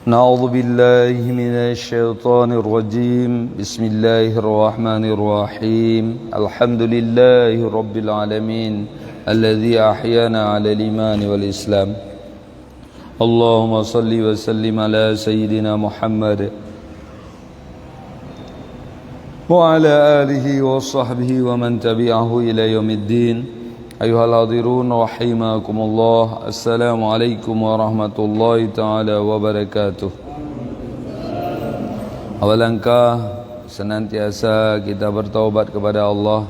نعوذ بالله من الشيطان الرجيم بسم الله الرحمن الرحيم الحمد لله رب العالمين الذي أحيانا على الإيمان والإسلام اللهم صل وسلم على سيدنا محمد وعلى آله وصحبه ومن تبعه إلى يوم الدين أيها الحاضرون رحمكم الله السلام عليكم ورحمة الله تعالى وبركاته. Awalangkah senantiasa kita bertaubat kepada Allah,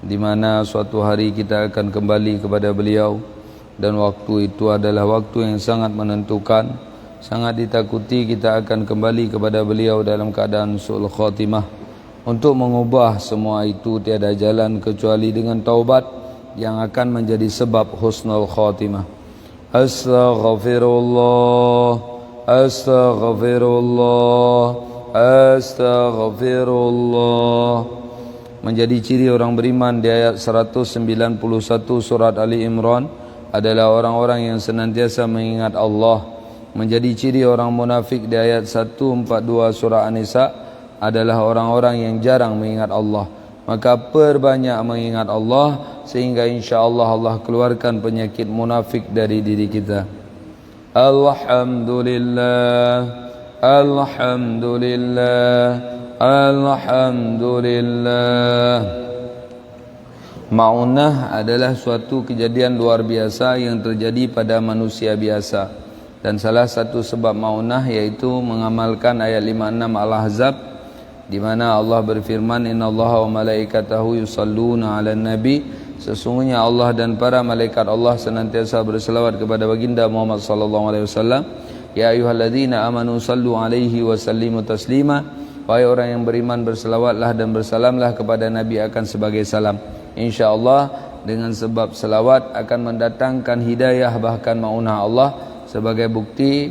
di mana suatu hari kita akan kembali kepada beliau, dan waktu itu adalah waktu yang sangat menentukan. Sangat ditakuti kita akan kembali kepada beliau dalam keadaan su'ul khatimah. Untuk mengubah semua itu tiada jalan kecuali dengan taubat yang akan menjadi sebab husnul khatimah. Astaghfirullah, astaghfirullah, astaghfirullah. Menjadi ciri orang beriman di ayat 191 surat Ali Imran adalah orang-orang yang senantiasa mengingat Allah. Menjadi ciri orang munafik di ayat 142 surah An-Nisa adalah orang-orang yang jarang mengingat Allah. Maka perbanyak mengingat Allah sehingga insya-Allah Allah keluarkan penyakit munafik dari diri kita. Alhamdulillah, alhamdulillah, alhamdulillah. Ma'unah adalah suatu kejadian luar biasa yang terjadi pada manusia biasa. Dan salah satu sebab ma'unah yaitu mengamalkan ayat 56 Al-Ahzab, di mana Allah berfirman, innallaha wa malaikatahu yusalluna 'alan nabi, sesungguhnya Allah dan para malaikat Allah senantiasa berselawat kepada baginda Muhammad sallallahu alaihi wasallam. Ya ayyuhalladzina amanu sallu 'alaihi wa sallimu taslima, wahai orang yang beriman berselawatlah dan bersalamlah kepada nabi akan sebagai salam. Insyaallah dengan sebab selawat akan mendatangkan hidayah bahkan maunah Allah. Sebagai bukti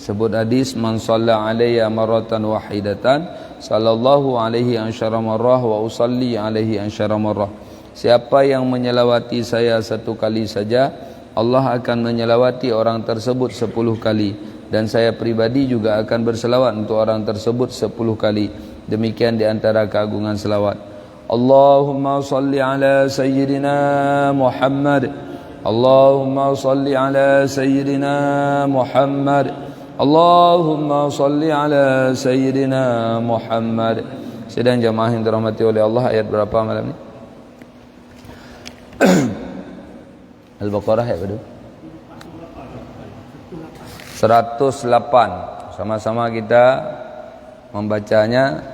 sebut hadis, man shalla 'alayya marratan wahidatan sallallahu alaihi ansyara marrah wa usalli alaihi ansyara marrah. Siapa yang menyelawati saya satu kali saja, Allah akan menyelawati orang tersebut 10 kali, dan saya pribadi juga akan berselawat untuk orang tersebut 10 kali. Demikian di antara keagungan selawat. Allahumma salli ala sayyidina Muhammad, Allahumma salli ala sayyidina Muhammad, Allahumma salli ala sayyidina Muhammad. Sedang jamaah yang dirahmati oleh Allah, ayat berapa malam ini? Al-Baqarah ayat berapa? 108. Sama-sama kita membacanya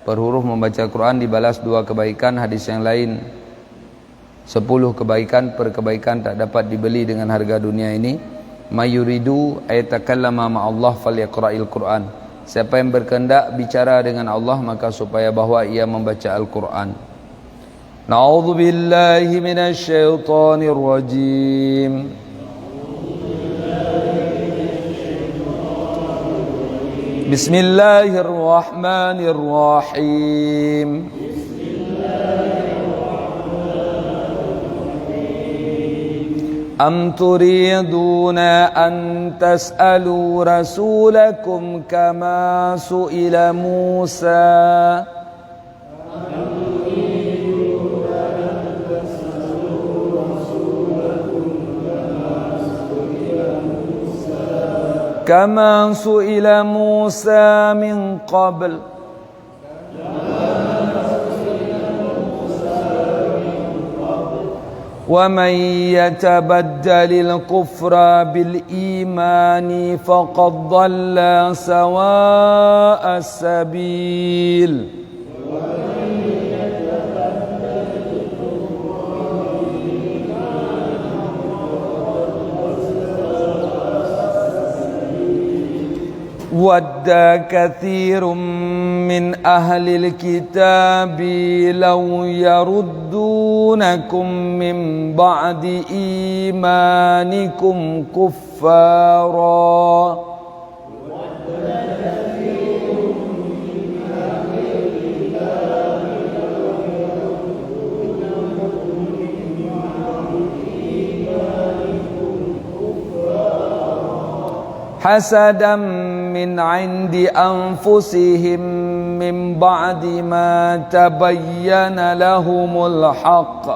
per huruf. Membaca Quran dibalas 2 kebaikan. Hadis yang lain 10 kebaikan. Per kebaikan tak dapat dibeli dengan harga dunia ini. Mayuridu ayatakallama ma'allah falyaqra'il Qur'an. Siapa yang berkehendak bicara dengan Allah, maka supaya bahawa ia membaca Al-Quran. Na'udzu billahi minasy syaithanir rajim. Bismillahirrahmanirrahim. Am turiduna an tas'alu rasulakum kama su'ila Musa. Kama su'ila Musa min qabl. وَمَنْ يَتَبَدَّلِ الْكُفْرَ بِالْإِيمَانِ فَقَدْ ضَلَّ سَوَاءَ السَّبِيلِ. وَدَّ كَثِيرٌ مِّنْ أَهْلِ الْكِتَابِ لَوْ يَرُدُّونَكُمْ مِنْ بَعْدِ إِيمَانِكُمْ كُفَّارًا. حسدا min 'indi anfusihim min ba'di ma tabayyana lahumul haqq.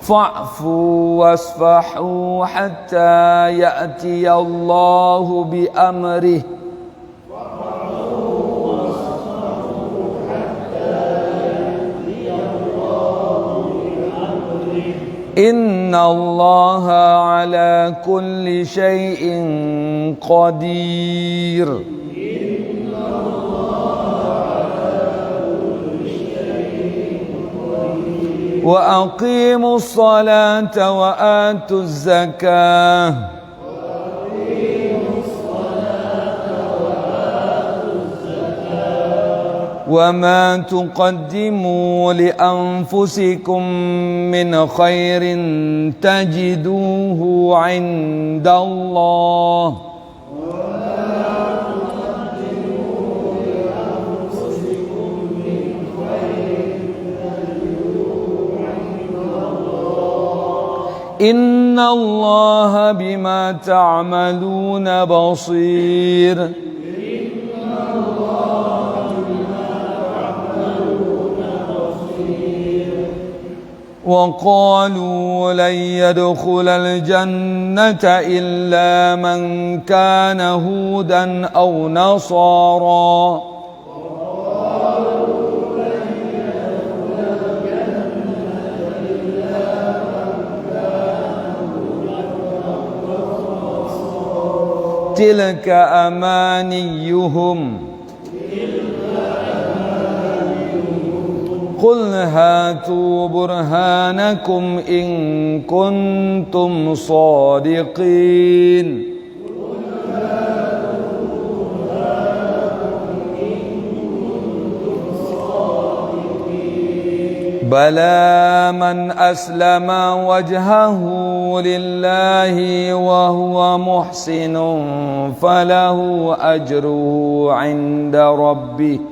Fa'fu wasfahu hatta ya'ti Allahu bi amrih. Inna Allaha ala kulli syai'in qadir. Wa aqimus salata wa atuz zakah. Wa ma tuqaddimu li anfusikum min khairin tajiduhu 'indallah. Inna Allaha bima ta'maluna basir. Wa qalu lan yadkhulal jannata illa man kana hudan aw nasara. Tilka amaniyuhum Qul hatu burhanakum in kuntum sadiqin. Bala man aslama wajhahu lillahi wa huwa muhsinun falahu ajruhu 'inda rabbih.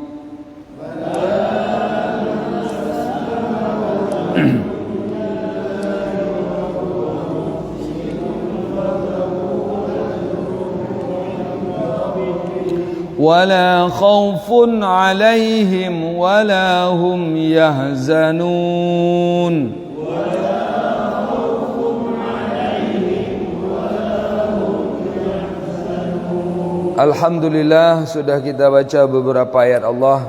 Wala khawfun 'alaihim wala hum yahzanun. Alhamdulillah, sudah kita baca beberapa ayat Allah.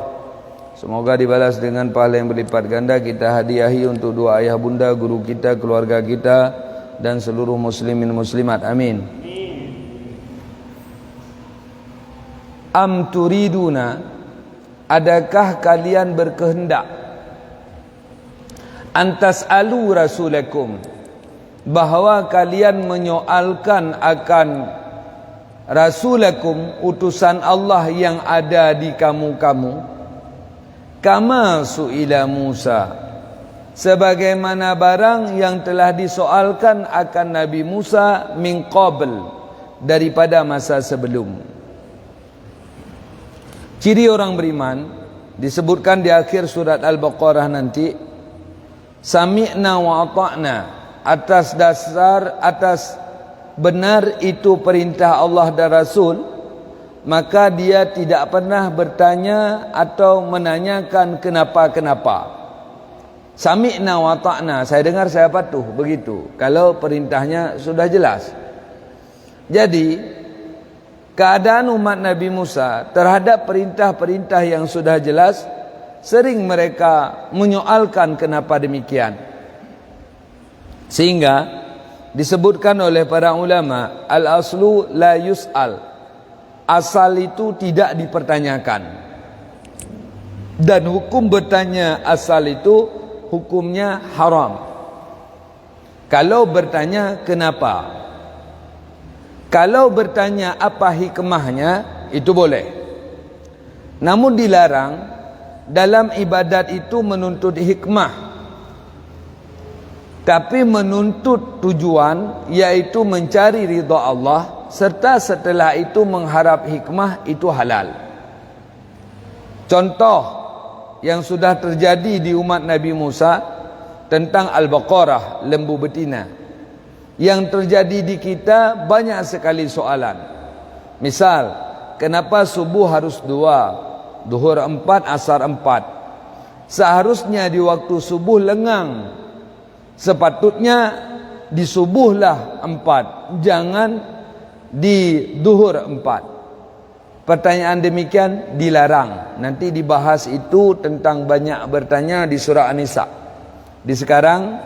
Semoga dibalas dengan pahala yang berlipat ganda. Kita hadiahi untuk dua ayah bunda, guru kita, keluarga kita, dan seluruh muslimin muslimat. Amin. Am turiduna, adakah kalian berkehendak, antas alu rasulakum, bahawa kalian menyoalkan akan rasulakum, utusan Allah yang ada di kamu-kamu, kama su'ila Musa, sebagaimana barang yang telah disoalkan akan Nabi Musa min qabl, daripada masa sebelum. Ciri orang beriman disebutkan di akhir surat Al-Baqarah nanti, sami'na wa ata'na, atas dasar, atas benar itu perintah Allah dan Rasul, maka dia tidak pernah bertanya atau menanyakan kenapa-kenapa. Sami'na wa ata'na, saya dengar saya patuh, begitu kalau perintahnya sudah jelas. Jadi keadaan umat Nabi Musa terhadap perintah-perintah yang sudah jelas, sering mereka menyoalkan kenapa demikian. Sehingga disebutkan oleh para ulama, al-aslu la yus'al, asal itu tidak dipertanyakan. Dan hukum bertanya asal itu hukumnya haram. Kalau bertanya kenapa, kalau bertanya apa hikmahnya, itu boleh. Namun dilarang dalam ibadat itu menuntut hikmah, tapi menuntut tujuan, yaitu mencari ridha Allah, serta setelah itu mengharap hikmah, itu halal. Contoh, yang sudah terjadi di umat Nabi Musa tentang Al-Baqarah, lembu betina. Yang terjadi di kita banyak sekali soalan. Misal, kenapa subuh harus 2, duhur 4, asar 4? Seharusnya di waktu subuh lengang. Sepatutnya di subuhlah 4, jangan di duhur 4. Pertanyaan demikian dilarang. Nanti dibahas itu tentang banyak bertanya di surah An-Nisa. Di sekarang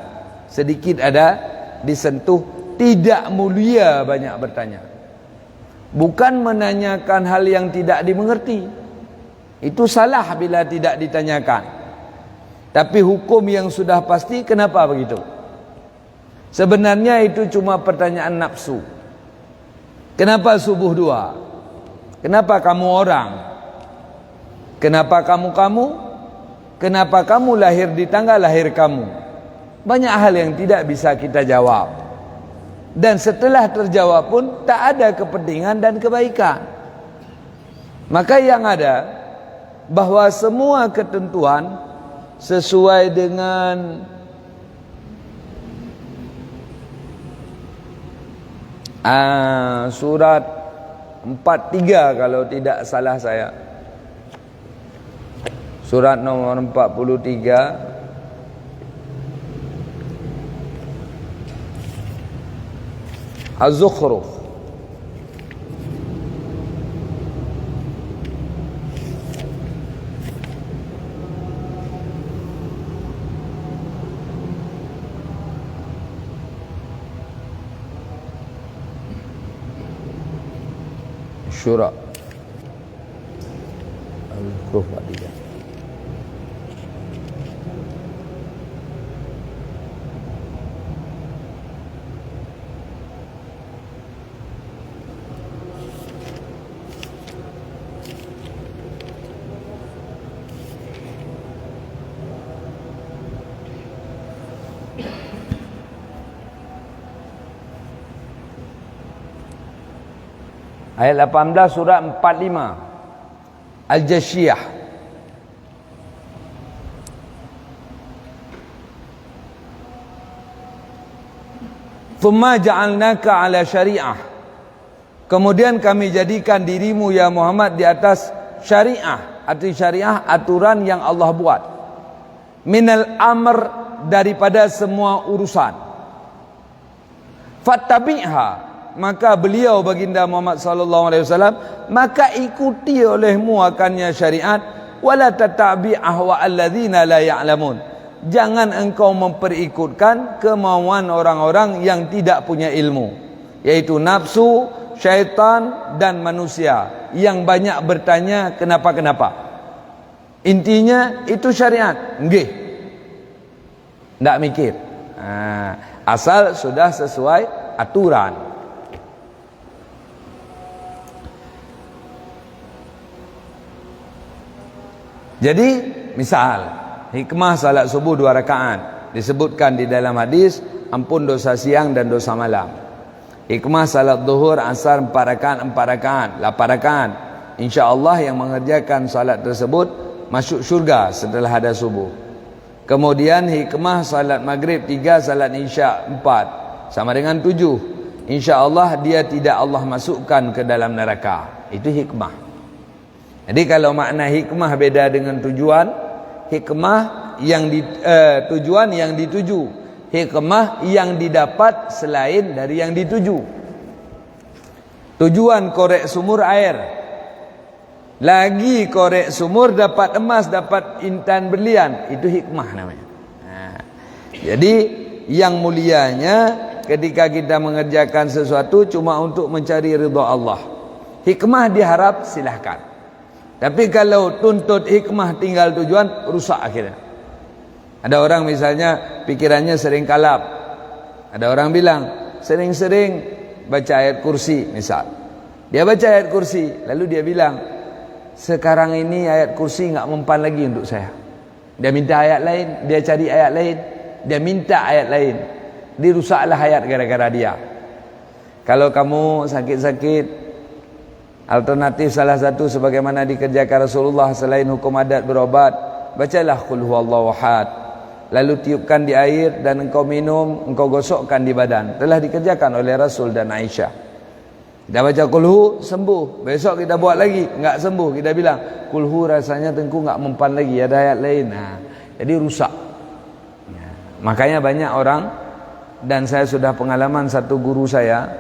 sedikit ada disentuh tidak mulia banyak bertanya. Bukan menanyakan hal yang tidak dimengerti. Itu salah bila tidak ditanyakan. Tapi hukum yang sudah pasti, kenapa begitu? Sebenarnya itu cuma pertanyaan nafsu. Kenapa subuh 2? Kenapa kamu orang? Kenapa kamu? Kenapa kamu lahir di tanggal lahir kamu? Banyak hal yang tidak bisa kita jawab. Dan setelah terjawab pun tak ada kepentingan dan kebaikan. Maka yang ada bahwa semua ketentuan sesuai dengan surat 43 kalau tidak salah saya. Surat nomor 43 Az-Zukhruf. Syura Al-Zukhruf 43. Ayat 18 surah 45 Al-Jasyiyah. Thumma ja'alnaka ala syari'ah. Kemudian kami jadikan dirimu ya Muhammad di atas syariah. Arti syariah aturan yang Allah buat. Minal amr, daripada semua urusan. Fattabi'ha, maka beliau baginda Muhammad sallallahu alaihi wasallam, maka ikuti olehmu akannya syariat. Wala tatabi ahwa alladzina la ya'lamun, jangan engkau memperikutkan kemauan orang-orang yang tidak punya ilmu, yaitu nafsu, syaitan dan manusia yang banyak bertanya kenapa-kenapa. Intinya itu syariat, nggih, ndak mikir, asal sudah sesuai aturan. Jadi misal hikmah salat subuh 2 rakaat disebutkan di dalam hadis, ampun dosa siang dan dosa malam. Hikmah salat zuhur asar 4 rakaat 8 rakaat. InsyaAllah yang mengerjakan salat tersebut masuk syurga setelah ada subuh. Kemudian hikmah salat maghrib 3, salat isya 4, sama dengan 7. InsyaAllah dia tidak Allah masukkan ke dalam neraka. Itu hikmah. Jadi kalau makna hikmah beda dengan tujuan. Hikmah yang tujuan yang dituju, hikmah yang didapat selain dari yang dituju. Tujuan korek sumur air, lagi korek sumur dapat emas, dapat intan berlian, itu hikmah namanya. Jadi yang mulianya ketika kita mengerjakan sesuatu cuma untuk mencari ridha Allah. Hikmah diharap silahkan. Tapi kalau tuntut hikmah tinggal tujuan, rusak akhirnya. Ada orang misalnya pikirannya sering kalap. Ada orang bilang sering-sering baca ayat kursi misal. Dia baca ayat kursi, lalu dia bilang, sekarang ini ayat kursi enggak mempan lagi untuk saya. Dia minta ayat lain, dia cari ayat lain, dia minta ayat lain. Dirusaklah ayat gara-gara dia. Kalau kamu sakit-sakit, alternatif salah satu sebagaimana dikerjakan Rasulullah selain hukum adat berobat, bacalah qul huwallahu ahad, lalu tiupkan di air dan engkau minum, engkau gosokkan di badan. Telah dikerjakan oleh Rasul dan Aisyah. Kita baca kulhu, sembuh. Besok kita buat lagi, enggak sembuh, kita bilang kulhu rasanya tengku enggak mempan lagi, ada ayat lain. Jadi rusak. Makanya banyak orang, dan saya sudah pengalaman satu guru saya,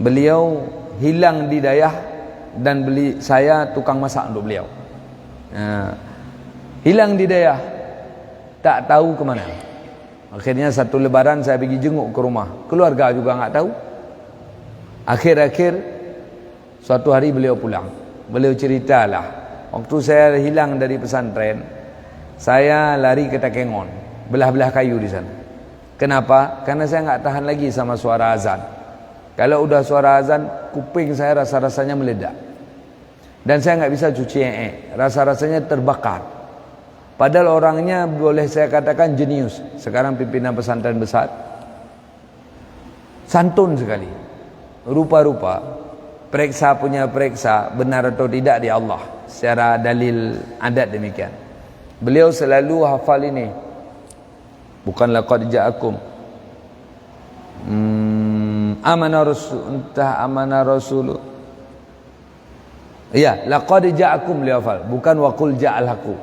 beliau hilang di dayah dan saya tukang masak untuk beliau. Hilang di dayah, tak tahu ke mana. Akhirnya satu lebaran saya pergi jenguk ke rumah, keluarga juga enggak tahu. Akhir-akhir suatu hari beliau pulang. Beliau ceritalah, waktu saya hilang dari pesantren, saya lari ke Takengon, belah-belah kayu di sana. Kenapa? Karena saya enggak tahan lagi sama suara azan. Kalau udah suara azan, kuping saya rasa-rasanya meledak. Dan saya enggak bisa cuci rasa-rasanya terbakar. Padahal orangnya boleh saya katakan jenius. Sekarang pimpinan pesantren besar. Santun sekali. Rupa-rupa periksa punya periksa benar atau tidak di Allah secara dalil adat demikian. Beliau selalu hafal ini, bukan laqad ja'akum amana rasul, entah amana rasul, ya laqad ja'akum beliau hafal, bukan waqul ja'al haqqu.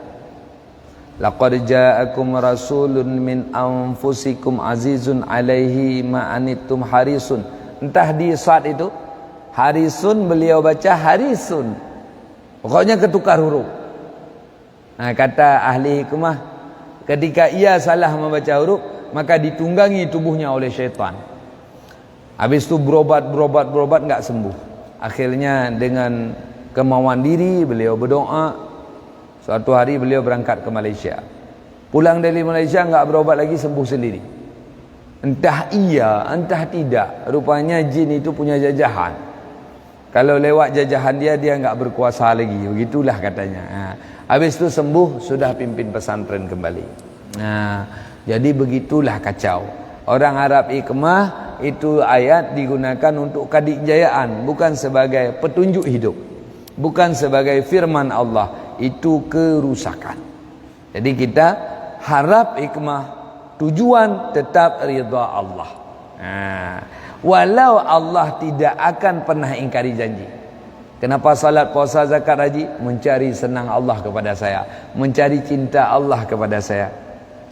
Laqad ja'akum rasulun min anfusikum azizun alaihi ma anittum harisun. Entah di sad itu harisun, beliau baca harisun, pokoknya ketukar huruf. Kata ahli hikmah, ketika ia salah membaca huruf, maka ditunggangi tubuhnya oleh syaitan. Habis itu berobat enggak sembuh. Akhirnya dengan kemauan diri beliau berdoa. Suatu hari beliau berangkat ke Malaysia. Pulang dari Malaysia enggak berobat lagi, sembuh sendiri. Entah iya, entah tidak, rupanya jin itu punya jajahan. Kalau lewat jajahan dia enggak berkuasa lagi. Begitulah katanya. Habis itu sembuh, sudah pimpin pesantren kembali. Jadi begitulah kacau. Orang Arab hikmah itu ayat digunakan untuk kadijayaan, bukan sebagai petunjuk hidup, bukan sebagai firman Allah. Itu kerusakan. Jadi kita harap hikmah, tujuan tetap ridha Allah. Walau Allah tidak akan pernah ingkari janji. Kenapa salat, puasa, zakat, haji? Mencari senang Allah kepada saya, mencari cinta Allah kepada saya.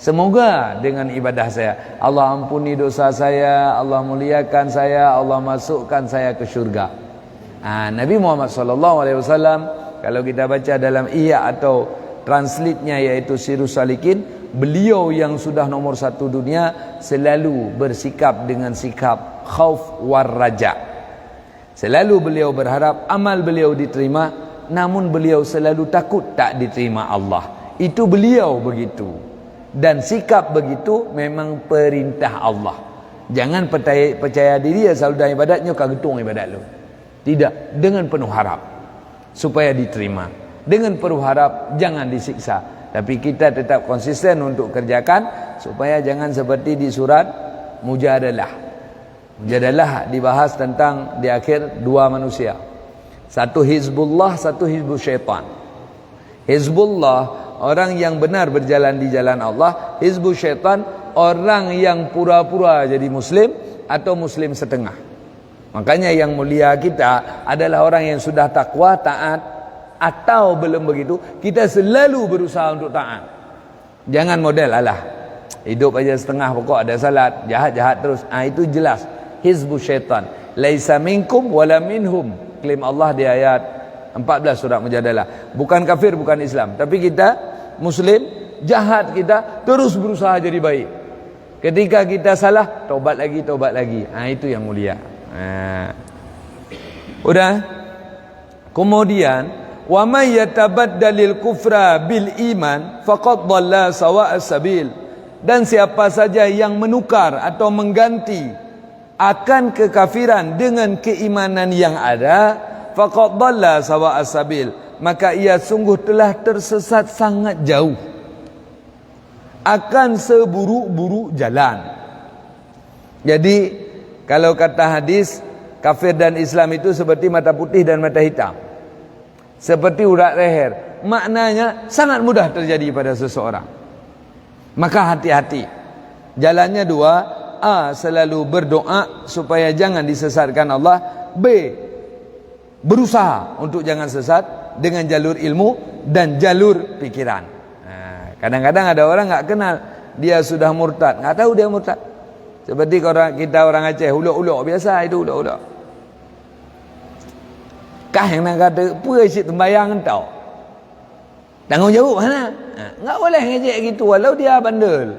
Semoga dengan ibadah saya Allah ampuni dosa saya, Allah muliakan saya, Allah masukkan saya ke syurga. Nabi Muhammad SAW, kalau kita baca dalam Ihya atau translate-nya yaitu Sirus Salikin, beliau yang sudah nomor 1 dunia selalu bersikap dengan sikap khauf war raja. Selalu beliau berharap amal beliau diterima, namun beliau selalu takut tak diterima Allah. Itu beliau begitu. Dan sikap begitu memang perintah Allah. Jangan percaya diri ya selalu dalam ibadatnya kagetung ibadat lu. Tidak, dengan penuh harap supaya diterima. Dengan penuh harap jangan disiksa. Tapi kita tetap konsisten untuk kerjakan supaya jangan seperti di surat Mujadalah. Mujadalah dibahas tentang di akhir dua manusia. Satu Hizbullah, satu Hizbul Syaitan. Hizbullah, orang yang benar berjalan di jalan Allah. Hizbul Syaitan, orang yang pura-pura jadi muslim atau muslim setengah. Makanya yang mulia kita adalah orang yang sudah takwa, taat, atau belum begitu, kita selalu berusaha untuk taat. Jangan model alah hidup aja setengah, pokok ada salat, jahat-jahat terus. Itu jelas Hizbul Syaitan. Laisa minkum wala minhum, klaim Allah di ayat 14 surat Mujadalah. Bukan kafir, bukan Islam, tapi kita muslim, jahat kita terus berusaha jadi baik. Ketika kita salah, tobat lagi, tobat lagi. Itu yang mulia. Udah. Kemudian wa may yatabaddalil kufra bil iman faqad dhalla sawa'as sabil. Dan siapa saja yang menukar atau mengganti akan kekafiran dengan keimanan yang ada, faqad dhalla sawa'as sabil, maka ia sungguh telah tersesat sangat jauh, akan seburuk-buruk jalan. Jadi kalau kata hadis, kafir dan Islam itu seperti mata putih dan mata hitam, seperti urat leher. maknanya sangat mudah terjadi pada seseorang. Maka hati-hati. Jalannya dua. A. Selalu berdoa supaya jangan disesatkan Allah. B. Berusaha untuk jangan sesat dengan jalur ilmu dan jalur pikiran. Kadang-kadang ada orang tak kenal dia sudah murtad, tak tahu dia murtad. Seperti kita orang Aceh, ulok-ulok biasa itu ulok-ulok. Kah yang nak kata, apa isi tembayang entau? Tanggungjawab mana? Tak boleh ngejek gitu walau dia bandel.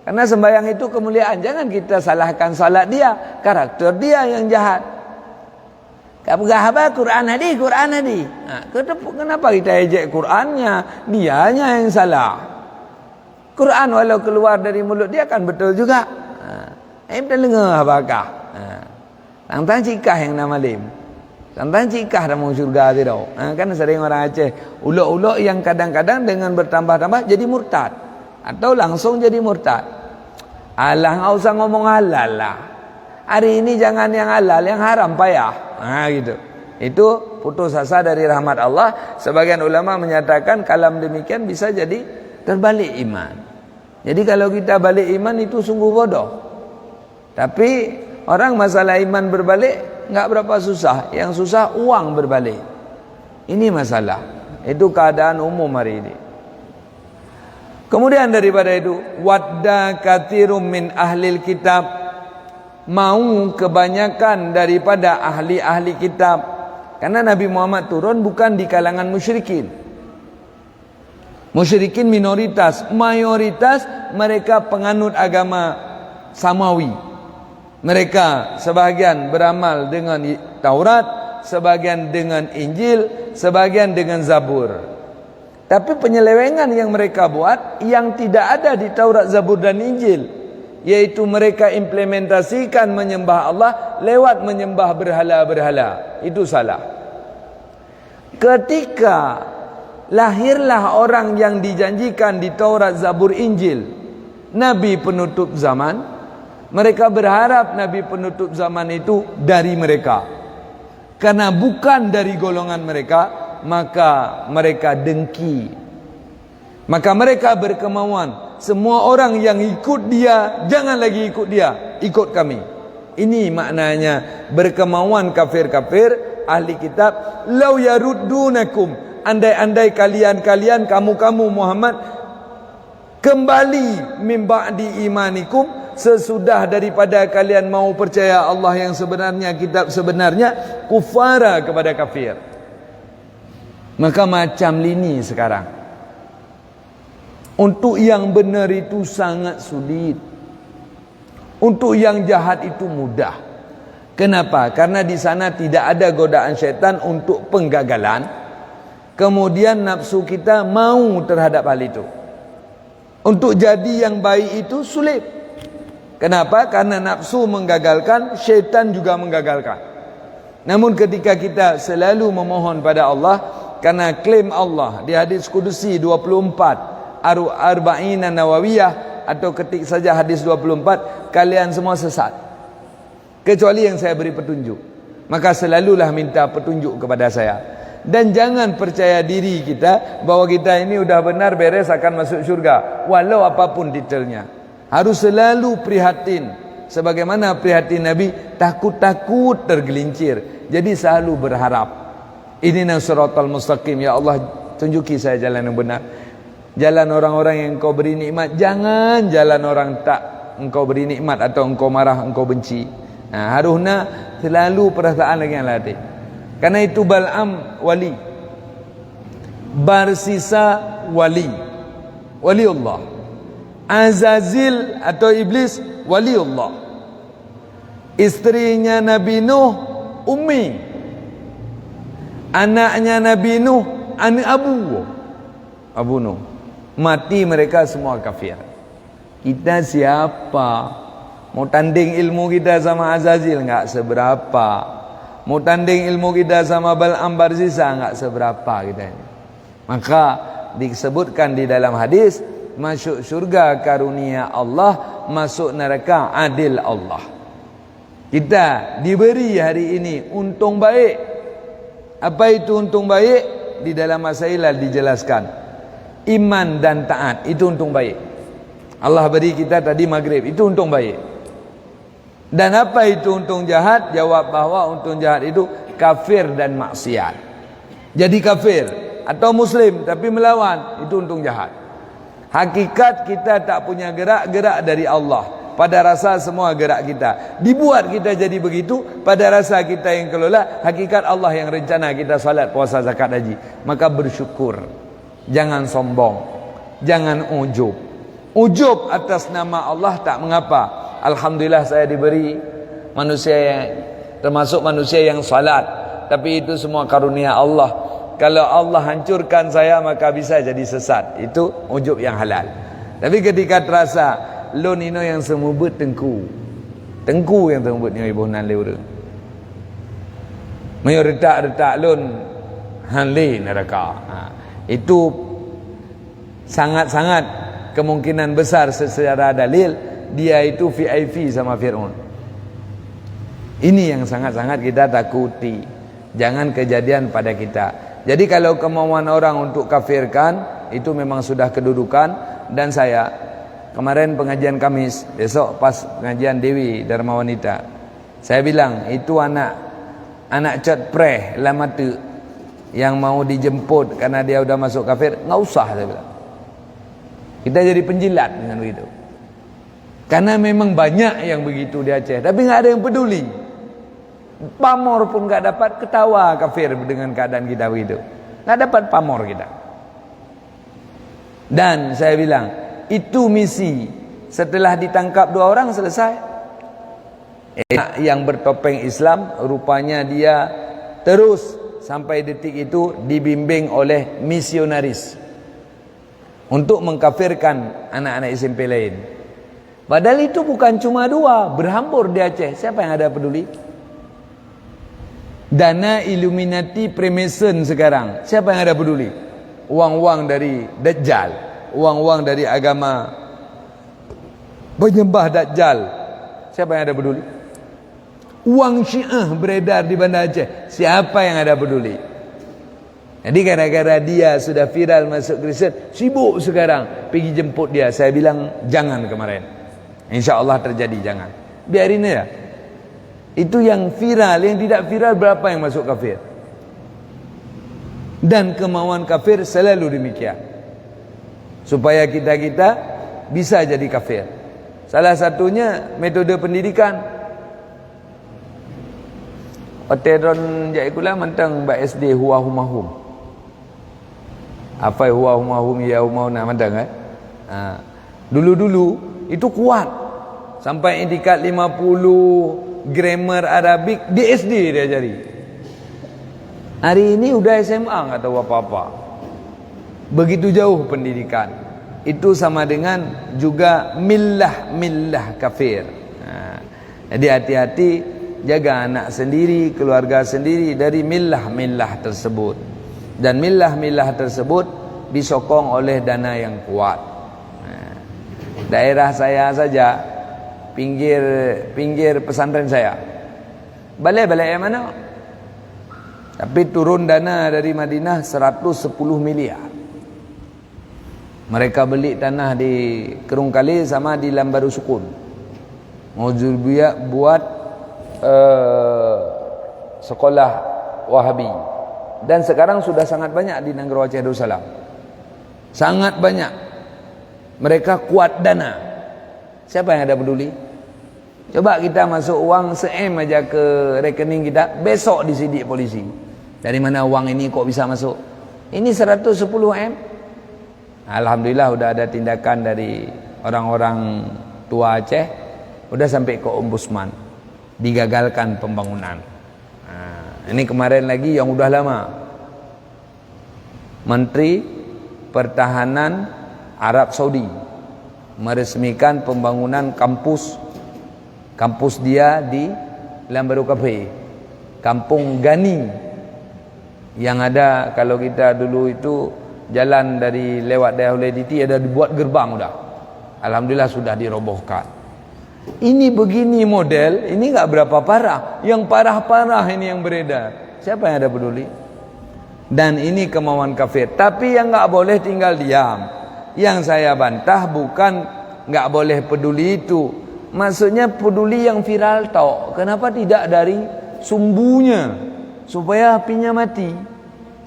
Karena sembahyang itu kemuliaan. Jangan kita salahkan salat dia, karakter dia yang jahat. Kak pegah apa? Quran hadis, Quran hadis. Kenapa kita ejek Qurannya? Dianya yang salah. Quran walau keluar dari mulut dia kan betul juga. Kita dengar apakah? Tang-tang cikah yang nama lim. Tang-tang cikah dah mau syurga tu tau. Kan sering orang Aceh ulok-ulok yang kadang-kadang dengan bertambah-tambah jadi murtad atau langsung jadi murtad. Alah, enggak usah ngomong halal lah. Hari ini jangan yang halal, yang haram payah. Gitu. Itu putus asa dari rahmat Allah. Sebagian ulama menyatakan kalam demikian bisa jadi terbalik iman. Jadi kalau kita balik iman itu sungguh bodoh. Tapi orang masalah iman berbalik enggak berapa susah. Yang susah uang berbalik. Ini masalah. Itu keadaan umum hari ini. Kemudian daripada itu, wadda katsirum min ahlil kitab, mau kebanyakan daripada ahli-ahli kitab. Karena Nabi Muhammad turun bukan di kalangan musyrikin. Musyrikin minoritas, mayoritas mereka penganut agama samawi. Mereka sebahagian beramal dengan Taurat, sebahagian dengan Injil, sebahagian dengan Zabur. Tapi penyelewengan yang mereka buat yang tidak ada di Taurat, Zabur dan Injil, yaitu mereka implementasikan menyembah Allah lewat menyembah berhala-berhala. Itu salah. Ketika lahirlah orang yang dijanjikan di Taurat, Zabur, Injil, Nabi penutup zaman, mereka berharap Nabi penutup zaman itu dari mereka. Karena bukan dari golongan mereka, maka mereka dengki. Maka mereka berkemauan, semua orang yang ikut dia, jangan lagi ikut dia, ikut kami. Ini maknanya berkemauan kafir-kafir ahli kitab. Lau yaruddunakum, andai-andai kalian kamu Muhammad kembali min ba'di imanikum, sesudah daripada kalian mau percaya Allah yang sebenarnya, kitab sebenarnya, kufara kepada kafir. Maka macam lini sekarang. Untuk yang benar itu sangat sulit. Untuk yang jahat itu mudah. Kenapa? Karena di sana tidak ada godaan syaitan untuk penggagalan. Kemudian nafsu kita mau terhadap hal itu. Untuk jadi yang baik itu sulit. Kenapa? Karena nafsu menggagalkan, syaitan juga menggagalkan. Namun ketika kita selalu memohon pada Allah, karena klaim Allah di hadis Qudusi 24 Arba'ina Nawawiyah, atau ketik saja hadis 24, kalian semua sesat kecuali yang saya beri petunjuk. Maka selalulah minta petunjuk kepada saya. Dan jangan percaya diri kita bahwa kita ini udah benar beres akan masuk syurga walau apapun detailnya. Harus selalu prihatin, sebagaimana prihatin Nabi, takut-takut tergelincir. Jadi selalu berharap, Ihdinas siratal mustaqim, ya Allah tunjuki saya jalan yang benar. Jalan orang-orang yang engkau beri nikmat, jangan jalan orang tak engkau beri nikmat atau engkau marah, engkau benci. Harusnya selalu perasaan lagi yang latih. Karena itu Bal'am wali, Barsisa wali, waliullah. Azazil atau iblis waliullah. Istrinya Nabi Nuh Ummi, anaknya Nabi Nuh Abu Nuh. Mati mereka semua kafir. Kita siapa? Mau tanding ilmu kita sama Azazil enggak seberapa. Mau tanding ilmu kita sama Bal'am Barsisa enggak seberapa kita ini. Maka disebutkan di dalam hadis, masuk surga karunia Allah, masuk neraka adil Allah. Kita diberi hari ini untung baik. Apa itu untung baik? di dalam Masailal dijelaskan. Iman dan taat itu untung baik. Allah beri kita tadi maghrib, itu untung baik. Dan apa itu untung jahat? Jawab bahwa untung jahat itu kafir dan maksiat. Jadi kafir atau muslim tapi melawan, itu untung jahat. Hakikat kita tak punya gerak dari Allah. Pada rasa semua gerak kita dibuat kita jadi begitu. Pada rasa kita yang kelola. Hakikat Allah yang rencana kita salat, puasa, zakat, haji. Maka bersyukur. Jangan sombong, jangan ujub. Ujub atas nama Allah tak mengapa. Alhamdulillah saya diberi manusia yang termasuk manusia yang salat. Tapi itu semua karunia Allah. Kalau Allah hancurkan saya maka bisa jadi sesat. Itu ujub yang halal. Tapi ketika terasa lo nino yang semubut tengku yang semubut ni ibu nan leura mayo retak lon hanle neraka. Itu sangat-sangat kemungkinan besar secara dalil dia itu VIP sama Fir'aun. Ini yang sangat-sangat kita takuti. Jangan kejadian pada kita. Jadi kalau kemauan orang untuk kafirkan itu memang sudah kedudukan. Dan saya kemarin pengajian Kamis, besok pas pengajian Dewi Dharma Wanita, saya bilang itu anak cat preh lamatu yang mau dijemput karena dia udah masuk kafir, nggak usah, saya bilang. Kita jadi penjilat dengan begitu. Karena memang banyak yang begitu di Aceh, tapi nggak ada yang peduli. Pamor pun nggak dapat, ketawa kafir dengan keadaan kita begitu. Nggak dapat pamor kita. Dan saya bilang itu misi. Setelah ditangkap 2 orang selesai. Yang bertopeng Islam rupanya dia terus sampai detik itu dibimbing oleh misionaris untuk mengkafirkan anak-anak SMP lain. Padahal itu bukan cuma 2, berhambur di Aceh. Siapa yang ada peduli? Dana Illuminati Freemason sekarang, siapa yang ada peduli? Uang-uang dari Dajjal, uang-uang dari agama penyembah Dajjal, siapa yang ada peduli? Uang Syiah beredar di Banda Aceh, siapa yang ada peduli? Jadi gara-gara dia sudah viral masuk Kristen, sibuk sekarang pergi jemput dia. Saya bilang jangan kemarin, InsyaAllah terjadi, jangan, biarin ya. Itu yang viral. Yang tidak viral berapa yang masuk kafir? Dan kemauan kafir selalu demikian, supaya kita bisa jadi kafir. Salah satunya metode pendidikan. Otedron jaikula mentang ba SD huwa humahum. Apa huwa humahum ya humahuna mentang Dulu-dulu itu kuat sampai tingkat 50 grammar Arabik di SD dia jadi. Hari ini udah SMA nggak tahu apa-apa. Begitu jauh pendidikan. Itu sama dengan juga millah kafir. Jadi hati-hati, jaga anak sendiri, keluarga sendiri dari millah tersebut. Dan millah tersebut disokong oleh dana yang kuat. Daerah saya saja, pinggir pesantren saya, balai yang mana? Tapi turun dana dari Madinah 110 miliar. Mereka beli tanah di Kerungkali sama di Lambaru Sukun. Mau buat sekolah Wahabi. Dan sekarang sudah sangat banyak di Nanggro Aceh Darussalam. Sangat banyak. Mereka kuat dana. Siapa yang ada peduli? Coba kita masuk uang se-M aja ke rekening kita, besok disidik polisi. Dari mana uang ini kok bisa masuk? Ini 110 M. Alhamdulillah udah ada tindakan dari orang-orang tua Aceh, udah sampai ke ombudsman, digagalkan pembangunan. Ini kemarin lagi yang udah lama, Menteri Pertahanan Arab Saudi meresmikan pembangunan kampus dia di Lambaru Cafe, Kampung Gani. Yang ada, kalau kita dulu itu jalan dari lewat daerah Hulediti ada dibuat gerbang udah. Alhamdulillah sudah dirobohkan. Ini begini model, ini enggak berapa parah. Yang parah-parah ini yang beredar. Siapa yang ada peduli? Dan ini kemauan kafir. Tapi yang enggak boleh tinggal diam. Yang saya bantah bukan enggak boleh peduli itu. Maksudnya peduli yang viral tok. Kenapa tidak dari sumbunya supaya apinya mati?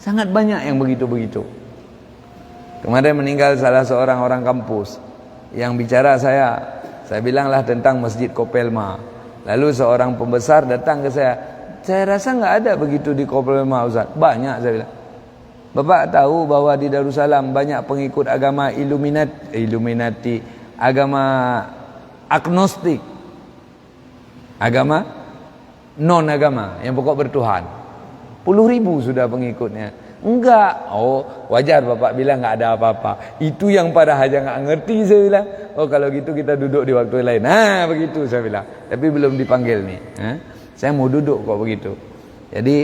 Sangat banyak yang begitu-begitu. Kemarin meninggal salah seorang orang kampus yang bicara saya bilanglah tentang Masjid Kopelma. Lalu seorang pembesar datang ke saya rasa enggak ada begitu di Kopelma Ustaz. Banyak, saya bilang. Bapak tahu bahwa di Darussalam banyak pengikut agama Illuminati, agama agnostik, agama non-agama yang pokok bertuhan. Puluh ribu sudah pengikutnya. Enggak. Oh, wajar Bapak bilang enggak ada apa-apa. Itu yang pada aja enggak ngerti, saya bilang. Oh, kalau gitu kita duduk di waktu lain. Nah, begitu saya bilang. Tapi belum dipanggil nih. Saya mau duduk kok begitu. Jadi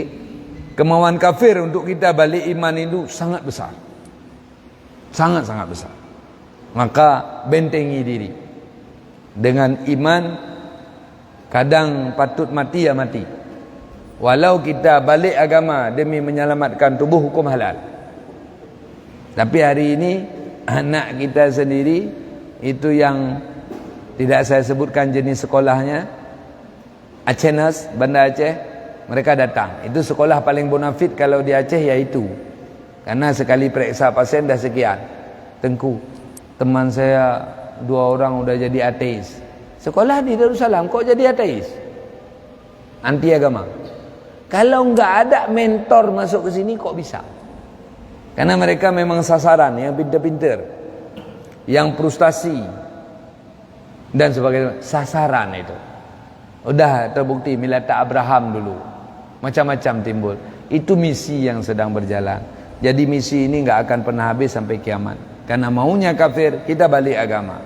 kemauan kafir untuk kita balik iman itu sangat besar. Sangat-sangat besar. Maka bentengi diri. Dengan iman kadang patut mati ya mati. Walau kita balik agama demi menyelamatkan tubuh, hukum halal. Tapi hari ini anak kita sendiri itu yang tidak saya sebutkan jenis sekolahnya, Acenas, Banda Aceh, mereka datang. Itu sekolah paling bonafit kalau di Aceh yaitu. Karena sekali periksa pasien dah sekian. Tengku, teman saya 2 orang udah jadi ateis. Sekolah di Darussalam kok jadi ateis? Anti agama. Kalau enggak ada mentor masuk ke sini kok bisa? Karena mereka memang sasaran yang pintar-pintar, yang frustasi dan sebagainya. Sasaran itu udah terbukti milata Abraham dulu, macam-macam timbul. Itu misi yang sedang berjalan. Jadi misi ini enggak akan pernah habis sampai kiamat. Karena maunya kafir kita balik agama.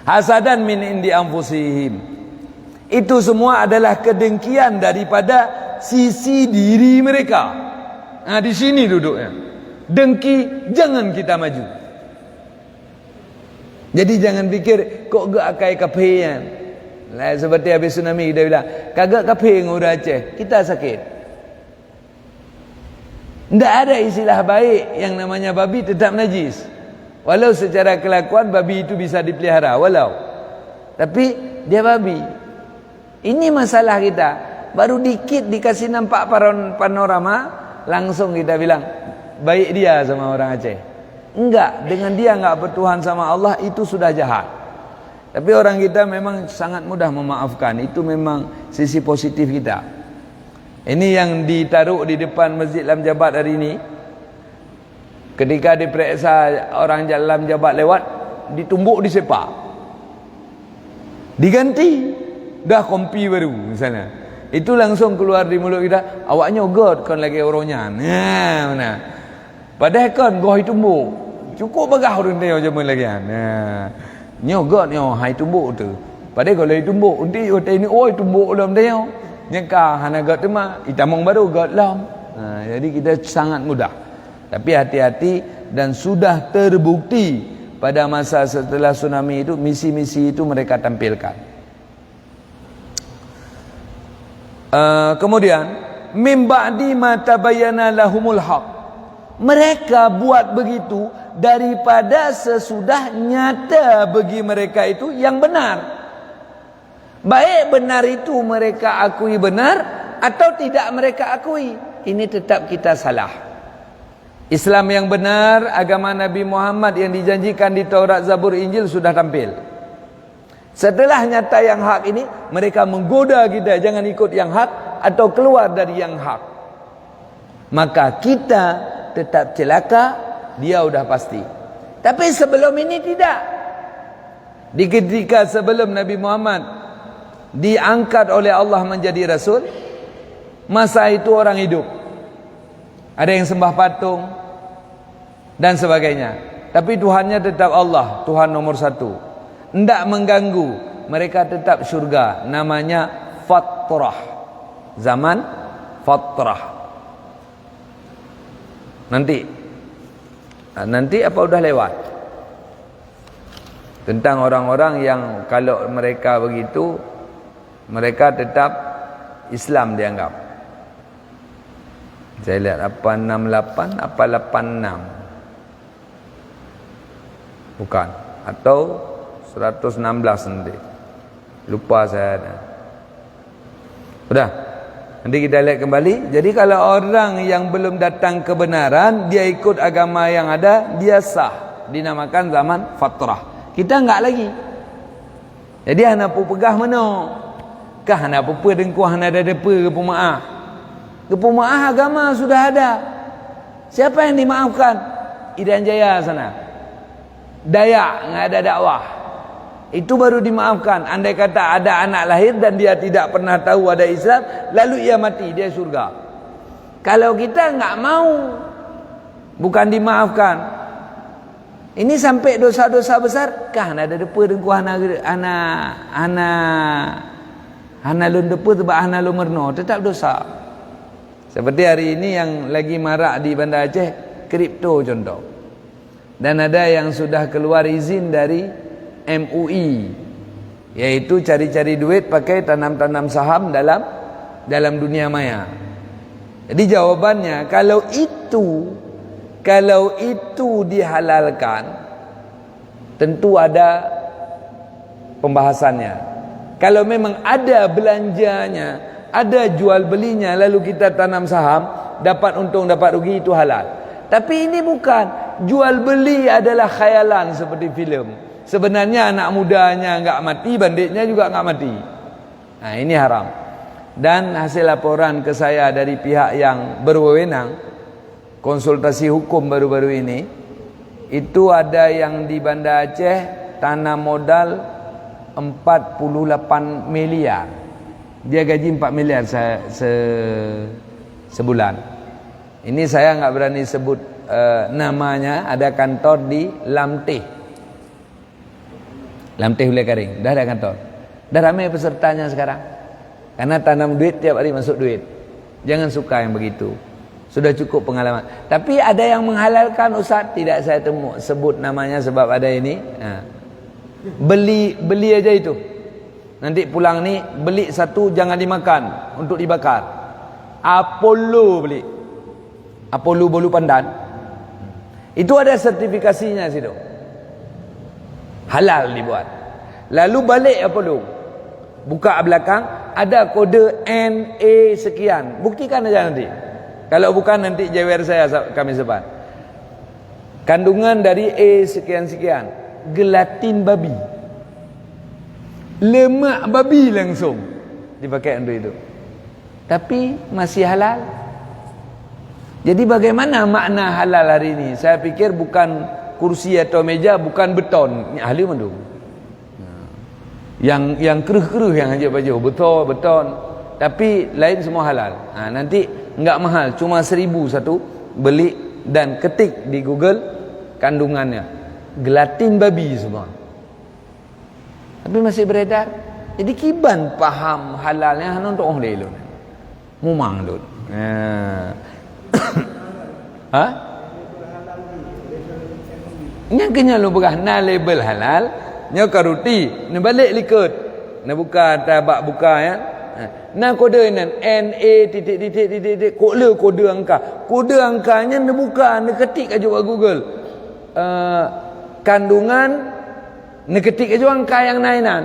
Hasadan min indi anfusihim. Itu semua adalah kedengkian daripada sisi diri mereka. Nah, di sini duduknya. Dengki, jangan kita maju. Jadi jangan pikir kok gak akai kapean. Lah seperti habis tsunami kita bilang, kagak kape ngurus Aceh, kita sakit. Tidak ada istilah baik yang namanya babi tetap najis. Walau secara kelakuan babi itu bisa dipelihara, tapi dia babi. Ini masalah kita. Baru dikit dikasih nampak panorama, langsung kita bilang baik dia sama orang Aceh. Enggak, dengan dia enggak bertuhan sama Allah itu sudah jahat. Tapi orang kita memang sangat mudah memaafkan. Itu memang sisi positif kita. Ini yang ditaruh di depan Masjid Lam Jabat hari ini. Ketika diperiksa orang Lam Jabat lewat, ditumbuk disepak, diganti, dah kompi baru misalnya. Itu langsung keluar di mulut kita, awak nyogot kan lagi orangnya. Nah, mana? Padahal kan goh tumbuk. Cukup bagah orang dia jaman lagi. Nah, nyogot nyo hai tumbuk tu. Padahal kalau tumbuk, unti ini oi tumbuk dalam dia. Nyeka hana got tu mah, itamong baru got lam. Nah, jadi kita sangat mudah. Tapi hati-hati, dan sudah terbukti pada masa setelah tsunami itu misi-misi itu mereka tampilkan. Kemudian mim ba'di ma tabayyana lahumul haq. Mereka buat begitu daripada sesudah nyata bagi mereka itu yang benar. Baik benar itu mereka akui benar atau tidak mereka akui, ini tetap kita salah. Islam yang benar, agama Nabi Muhammad yang dijanjikan di Taurat, Zabur, Injil sudah tampil. Setelah nyata yang hak ini, mereka menggoda kita jangan ikut yang hak atau keluar dari yang hak. Maka kita tetap celaka, dia udah pasti. Tapi sebelum ini tidak. Di ketika sebelum Nabi Muhammad diangkat oleh Allah menjadi Rasul, masa itu orang hidup. Ada yang sembah patung dan sebagainya. Tapi Tuhannya tetap Allah, Tuhan nomor 1. Tidak mengganggu, mereka tetap syurga. Namanya fatrah, zaman fatrah. Nanti apa udah lewat tentang orang-orang yang kalau mereka begitu, mereka tetap Islam dianggap. Saya lihat apa 68 apa 86. Bukan. Atau 116 nanti. Lupa saya ada. Sudah. Nanti kita lihat kembali. Jadi kalau orang yang belum datang kebenaran, dia ikut agama yang ada, dia sah. Dinamakan zaman fatrah. Kita enggak lagi. Jadi hana pu pegah mana? Kah hana apa dengkuh hana ada depa ke pemaaf. Ke pemaaf agama sudah ada. Siapa yang dimaafkan? Irian Jaya sana. Dayak enggak ada dakwah. Itu baru dimaafkan. Andai kata ada anak lahir dan dia tidak pernah tahu ada Islam, lalu ia mati, dia surga. Kalau kita enggak mau, bukan dimaafkan. Ini sampai dosa-dosa besar, kah ada depa dengku ana lun depa sebab ana lu merno, tetap dosa. Seperti hari ini yang lagi marak di Banda Aceh, kripto contoh. Dan ada yang sudah keluar izin dari MUI, yaitu cari-cari duit pakai tanam-tanam saham dalam dunia maya. Jadi jawabannya, kalau itu dihalalkan, tentu ada pembahasannya. Kalau memang ada belanjanya, ada jual belinya, lalu kita tanam saham, dapat untung dapat rugi, itu halal. Tapi ini bukan, jual beli adalah khayalan seperti filem. Sebenarnya anak mudanya enggak mati, banditnya juga enggak mati. Nah, ini haram. Dan hasil laporan ke saya dari pihak yang berwenang, konsultasi hukum baru-baru ini, itu ada yang di Banda Aceh tanam modal 48 miliar. Dia gaji 4 miliar sebulan. Ini saya enggak berani sebut namanya, ada kantor di Lamteh. Lamteh Hulai Karing, dah ada kantor. Dah ramai pesertanya sekarang. Karena tanam duit tiap hari masuk duit. Jangan suka yang begitu. Sudah cukup pengalaman. Tapi ada yang menghalalkan, Ustaz, tidak saya sebut namanya sebab ada ini. Beli aja itu. Nanti pulang ni beli satu, jangan dimakan, untuk dibakar. Apollo beli. Apollo bolu pandan. Itu ada sertifikasinya situ. Halal dibuat. Lalu balik Apollo, buka belakang, ada kode NA sekian. Buktikan aja nanti. Kalau bukan nanti jewer saya kami sebar. Kandungan dari A sekian-sekian, gelatin babi, lemak babi langsung dipakai untuk itu. Tapi masih halal. Jadi bagaimana makna halal hari ini? Saya pikir bukan kursi atau meja, bukan beton. Ini ahli mandung. Yang keruh-keruh yang ajak baju beton. Tapi lain semua halal. Nanti enggak mahal, cuma 1,000 satu, beli dan ketik di Google kandungannya. Gelatin babi semua. Tapi masih beredar. Jadi kiban paham halalnya hanya untuk orang lain. Mumang dulu. Nya kenya lu begah na label halal, nya karuti, na balik likut. Na buka tabak buka ya. Na kode nan NA titik kode angka. Kode angkanya na buka, na ketik aja kat Google. Kandungan na ketik aja angka yang nainan.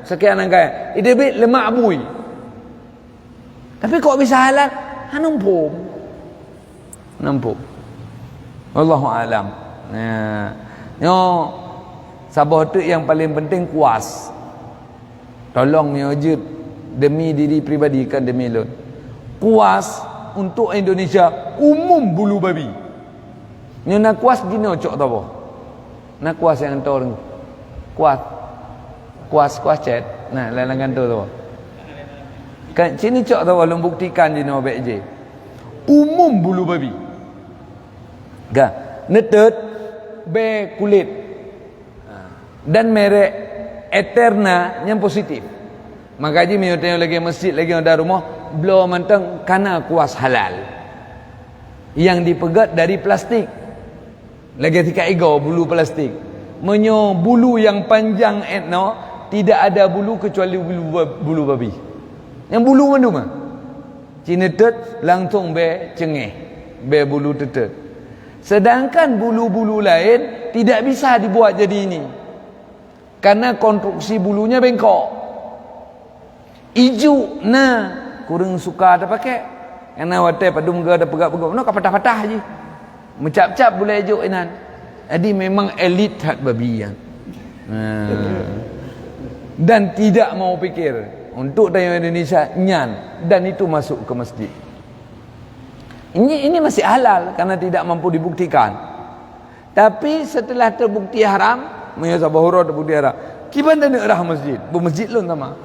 Sekian angka. Itu bit lemak bui. Tapi kok bisa halal? Nampum. Wallahu alam. Sabah tu yang paling penting kuas. Tolong wujud demi diri pribadi kan demi lo. Kuas untuk Indonesia umum bulu babi. Nyo nak kuas dino cok tabo. Nak kuas yang tor. Kuas cet. Nah, lalangan tu tabo. Kan sini cok tabo lu buktikan dino BJ. Umum bulu babi. Ga, netet be kulit dan merek Eterna yang positif. Makanya mi tengok lagi masjid lagi ada rumah blow manteng kana kuas halal yang dipegat dari plastik. Lagi tika ego bulu plastik. Menyo bulu yang panjang tidak ada bulu kecuali bulu babi. Yang bulu mana? Cina tet langsung be cengeh, be bulu tetet. Sedangkan bulu-bulu lain tidak bisa dibuat jadi ini, karena konstruksi bulunya bengkok. Iju kurang suka ada pakai, karena watai padu muka ada pegak-pegak, no kapatah-patah je, mencap-cap boleh ijuk inan. Jadi memang elit hat babi yang. Dan tidak mau fikir untuk tayang Indonesia nyan, dan itu masuk ke masjid. Ini masih halal karena tidak mampu dibuktikan. Tapi setelah terbukti haram, menyasa bahura terbukti haram, kiban dan arah masjid, bermasjid lun sama.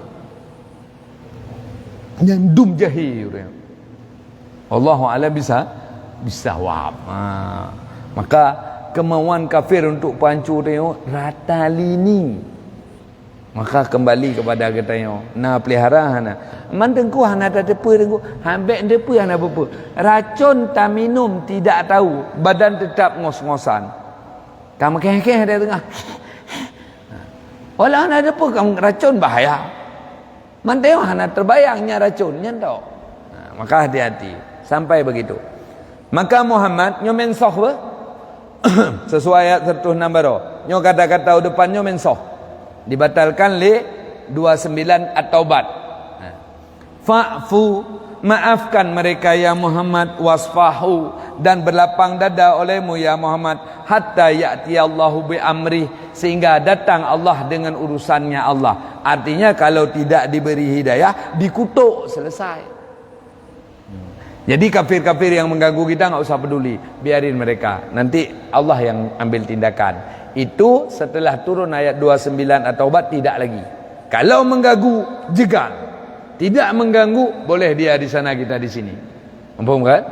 Nyandum jahil. Allahu a'lam bisawab. Maka kemauan kafir untuk pancur tengok rata lini. Maka kembali kepada katanya, na pelihara hana. Man tengku hana ada depa tengku, hambek depa hana apa. Racun tak minum tidak tahu, badan tetap ngos-ngosan. Kamu keh-keh ada tengah. Walau hana depa kamu racun bahaya. Man tengok hana terbayangnya racunnya tau. Maka hati-hati sampai begitu. Maka Muhammad nyomen soh be? Sesuai ayat 36 baru. Nyo kata-kata depannya mensoh. Dibatalkan li 29 at-taubat. Fa'fu, maafkan mereka ya Muhammad, wasfahu, dan berlapang dada olehmu ya Muhammad, hatta ya'tiyallahu bi amri, sehingga datang Allah dengan urusannya Allah. Artinya kalau tidak diberi hidayah, dikutuk, selesai. Jadi kafir-kafir yang mengganggu kita enggak usah peduli, biarin mereka. Nanti Allah yang ambil tindakan. Itu setelah turun ayat 29 at-taubat tidak lagi. Kalau mengganggu, jegal. Tidak mengganggu, boleh dia di sana, kita di sini. Faham kan?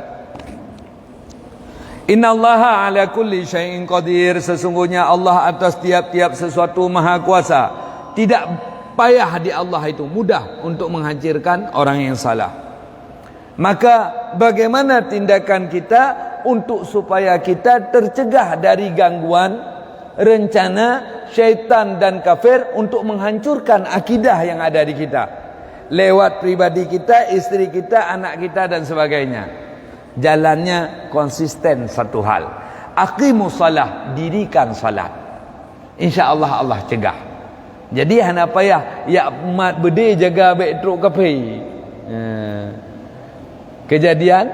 Innallaha ala kulli syai'in qadir. Sesungguhnya Allah atas tiap-tiap sesuatu maha kuasa. Tidak payah di Allah itu, mudah untuk menghancurkan orang yang salah. Maka bagaimana tindakan kita untuk supaya kita tercegah dari gangguan rencana syaitan dan kafir untuk menghancurkan akidah yang ada di kita lewat pribadi kita, istri kita, anak kita dan sebagainya. Jalannya konsisten satu hal. Aqimus salah, dirikan salat. InsyaAllah Allah cegah. Jadi hana payah ya mat bede jaga baik truk kapai. Kejadian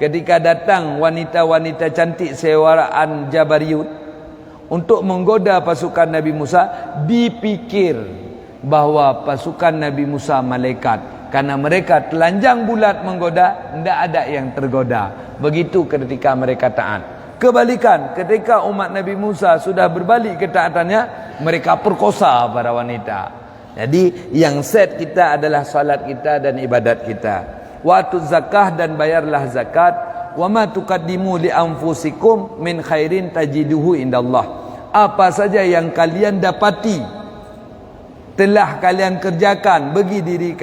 ketika datang wanita-wanita cantik sewaraan Jabariyut untuk menggoda pasukan Nabi Musa, dipikir bahawa pasukan Nabi Musa malaikat, karena mereka telanjang bulat menggoda, tidak ada yang tergoda. Begitu ketika mereka taat. Kebalikan, ketika umat Nabi Musa sudah berbalik ketaatannya, mereka perkosa para wanita. Jadi yang set kita adalah salat kita dan ibadat kita. Wa'tu zakah, dan bayarlah zakat. Wa ma tuqaddimu li anfusikum min khairin tajiduhu indallah. Apa saja yang kalian dapati, telah kalian kerjakan bagi diri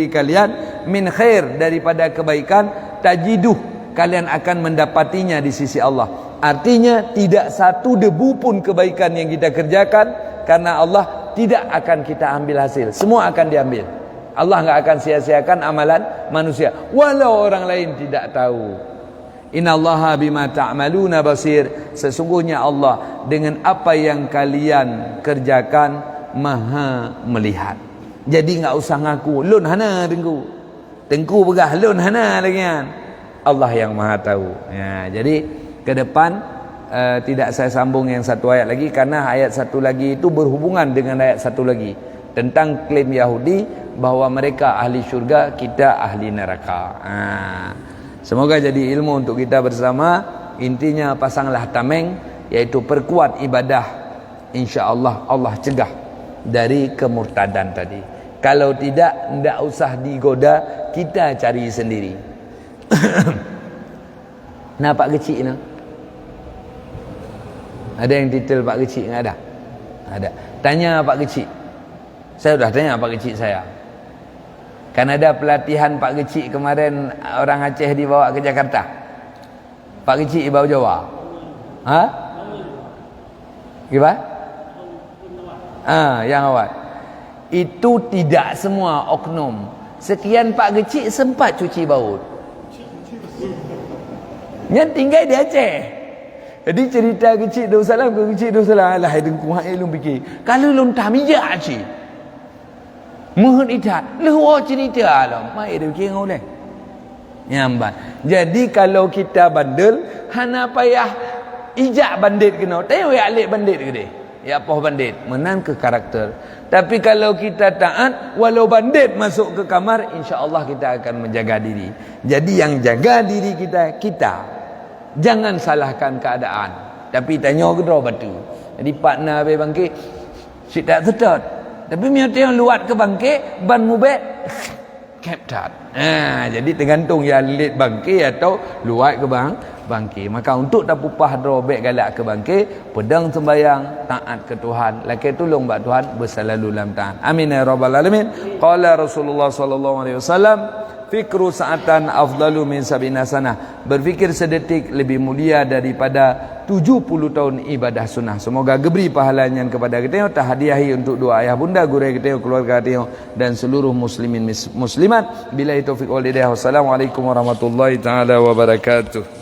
kalian, min khair, daripada kebaikan, tajiduh, kalian akan mendapatinya di sisi Allah. Artinya tidak satu debu pun kebaikan yang kita kerjakan, karena Allah tidak akan kita ambil hasil, semua akan diambil. Allah enggak akan sia-siakan amalan manusia, walau orang lain tidak tahu. Innallaha bima ta'maluna basir. Sesungguhnya Allah dengan apa yang kalian kerjakan maha melihat. Jadi enggak usah ngaku lun hana tengku begah lun hana lagi kan. Allah yang maha tahu. Ya, jadi ke depan tidak saya sambung yang satu ayat lagi, karena ayat satu lagi itu berhubungan dengan ayat satu lagi tentang klaim Yahudi bahawa mereka ahli syurga, kita ahli neraka. Semoga jadi ilmu untuk kita bersama. Intinya pasanglah tameng, yaitu perkuat ibadah. InsyaAllah Allah cegah dari kemurtadan tadi. Kalau tidak, tidak usah digoda, kita cari sendiri. Nah Pak Kecik ni, ada yang detail Pak Kecik? Ada? Ada. Tanya Pak Kecik. Saya sudah tanya Pak Kecik saya. Kan ada pelatihan Pak Kecik kemarin, orang Aceh dibawa ke Jakarta. Pak Kecik dibawa Jawa. Ha? Gimana? Yang awal. Itu tidak semua oknum. Sekian pak kecil sempat cuci baut. Yang tinggal di Aceh. Jadi cerita kecil Darussalam ke kecil Darussalam. Alah, dengku hak elong fikir. Kalau long tamijak cik. Mohon idat. Lewa cerita lah. Mai dia fikir ngau leh. Nyambat. Jadi kalau kita bandel, hana payah ijak bandit kena. Tengok ya alik bandit ke dia. Ya apa bandit? Menang ke karakter. Tapi kalau kita taat, walau bandit masuk ke kamar, insya-Allah kita akan menjaga diri. Jadi yang jaga diri kita. Jangan salahkan keadaan. Tapi tanya ke draw batu. Jadi partner be bangkit, si tak sedot. Tapi miat yang luat ke bangkit, ban mubek captat. Jadi tergantung ya lit bangkit atau luat ke bangkit. Maka untuk tak pupah drobek galak ke bangkit, pedang sembayang, taat ke Tuhan. Laki tolong bak Tuhan berselalu dalam taat. Amin ya rabbal alamin. Qala Rasulullah sallallahu alaihi wasallam, fikru sa'atan afdalu min sabina sanah. Berfikir sedetik lebih mulia daripada 70 tahun ibadah sunnah. Semoga geberi pahalanya kepada kita, tahadiahi untuk dua ayah bunda, guru kita, keluarga kita dan seluruh muslimin muslimat. Billahi taufiq wal hidayah. Wassalamualaikum warahmatullahi taala wabarakatuh.